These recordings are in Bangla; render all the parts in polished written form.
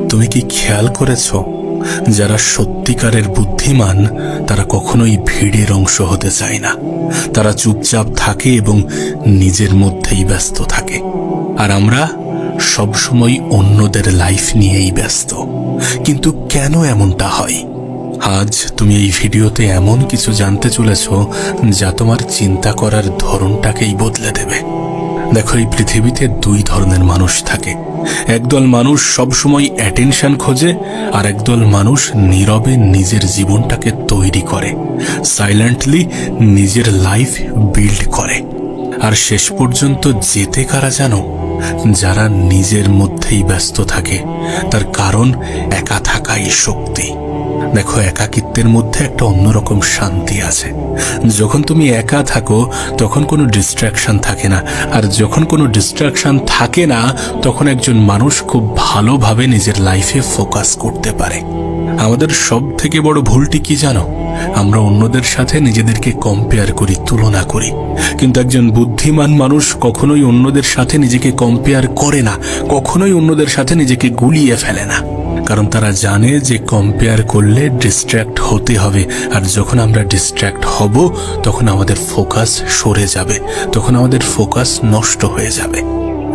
তুমি কি খেয়াল করেছো, যারা সত্যিকারের বুদ্ধিমান তারা কখনোই ভিড়ের অংশ হতে চায় না। তারা চুপচাপ থাকে এবং নিজের মধ্যেই ব্যস্ত থাকে। আর আমরা সবসময় অন্যদের লাইফ নিয়েই ব্যস্ত। কিন্তু কেন এমনটা হয়? আজ তুমি এই ভিডিওতে এমন কিছু জানতে চলেছ যা তোমার চিন্তা করার ধরনটাকেই বদলে দেবে। দেখো, এই পৃথিবীতে দুই ধরনের মানুষ থাকে। একদল মানুষ সবসময় অ্যাটেনশন খোঁজে, আর একদল মানুষ নীরবে নিজের জীবনটাকে তৈরি করে, সাইলেন্টলি নিজের লাইফ বিল্ড করে। আর শেষ পর্যন্ত যেতে কারা জানো? যারা নিজের মধ্যেই ব্যস্ত থাকে। তার কারণ একা থাকাই শক্তি। দেখো, একাকিত্বের মধ্যে একটা অন্যরকম শান্তি আছে। যখন তুমি একা থাকো তখন কোনো ডিস্ট্রাকশন থাকে না, আর যখন কোনো ডিস্ট্রাকশন থাকে না তখন একজন মানুষ খুব ভালোভাবে নিজের লাইফে ফোকাস করতে পারে। আমাদের সব থেকে বড় ভুলটি কি জানো? আমরা অন্যদের সাথে নিজেদেরকে কম্পেয়ার করি, তুলনা করি। কিন্তু একজন বুদ্ধিমান মানুষ কখনোই অন্যদের সাথে নিজেকে কম্পেয়ার করে না, কখনোই অন্যদের সাথে নিজেকে গুলিয়ে ফেলে না। কারণ তারা জানে যে কম্পেয়ার করলে ডিস্ট্র্যাক্ট হতে হবে, আর যখন আমরা ডিস্ট্র্যাক্ট হব তখন আমাদের ফোকাস সরে যাবে, তখন আমাদের ফোকাস নষ্ট হয়ে যাবে।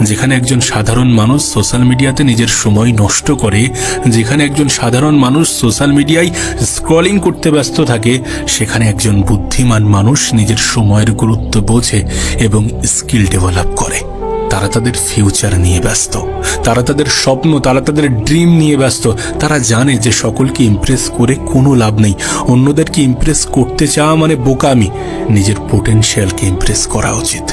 যেখানে একজন সাধারণ মানুষ সোশ্যাল মিডিয়াতে নিজের সময় নষ্ট করে, যেখানে একজন সাধারণ মানুষ সোশ্যাল মিডিয়ায় স্ক্রলিং করতে ব্যস্ত থাকে, সেখানে একজন বুদ্ধিমান মানুষ নিজের সময়ের গুরুত্ব বোঝে এবং স্কিল ডেভেলপ করে। তারা তাদের ফিউচার নিয়ে ব্যস্ত, তারা তাদের স্বপ্ন, তারা তাদের ড্রিম নিয়ে ব্যস্ত। তারা জানে যে সকলকে ইমপ্রেস করে কোনো লাভ নেই। অন্যদেরকে ইমপ্রেস করতে চাওয়া মানে বোকামি। নিজের পোটেনশিয়ালকে ইমপ্রেস করা উচিত।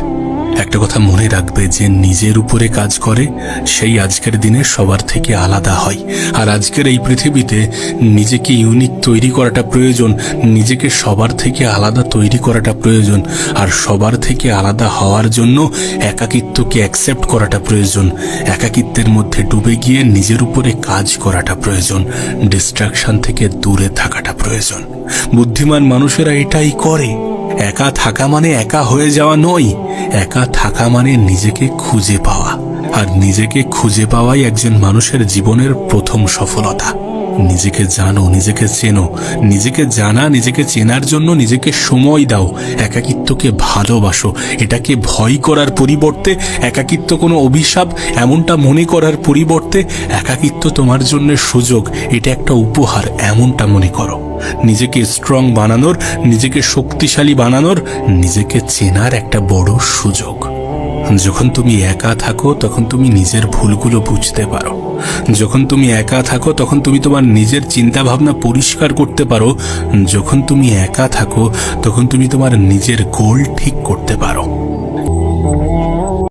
একটা কথা মনে রাখবে, যে নিজের উপরে কাজ করে সেই আজকের দিনে সবার থেকে আলাদা হয়। আর আজকের এই পৃথিবীতে নিজেকে ইউনিক তৈরি করাটা প্রয়োজন, নিজেকে সবার থেকে আলাদা তৈরি করাটা প্রয়োজন। আর সবার থেকে আলাদা হওয়ার জন্য একাকিত্বকে অ্যাকসেপ্ট করাটা প্রয়োজন। একাকিত্বের মধ্যে ডুবে গিয়ে নিজের উপরে কাজ করাটা প্রয়োজন। ডিস্ট্রাকশন থেকে দূরে থাকাটা প্রয়োজন। বুদ্ধিমান মানুষেরা এটাই করে। একা থাকা মানে একা হয়ে যাওয়া নয়, একা থাকা মানে নিজেকে খুঁজে পাওয়া। আর নিজেকে খুঁজে পাওয়াই একজন মানুষের জীবনের প্রথম সফলতা। নিজেকে জানো, নিজেকে চেনো। নিজেকে জানা, নিজেকে চেনার জন্য নিজেকে সময় দাও। একাকিত্বকে ভালোবাসো। এটাকে ভয় করার পরিবর্তে একাকিত্ব কোনো অভিশাপ এমনটা মনে করার পরিবর্তে একাকিত্ব তোমার জন্য সুযোগ, এটা একটা উপহার এমনটা মনে করো। নিজেকে স্ট্রং বানানোর, নিজেকে শক্তিশালী বানানোর, নিজেকে চেনার একটা বড় সুযোগ। যখন তুমি একা থাকো তখন তুমি নিজের ভুলগুলো বুঝতে পারো। যখন তুমি একা থাকো তখন তুমি তোমার নিজের চিন্তা ভাবনা পরিষ্কার করতে পারো। যখন তুমি একা থাকো তখন তুমি তোমার নিজের গোল ঠিক করতে পারো।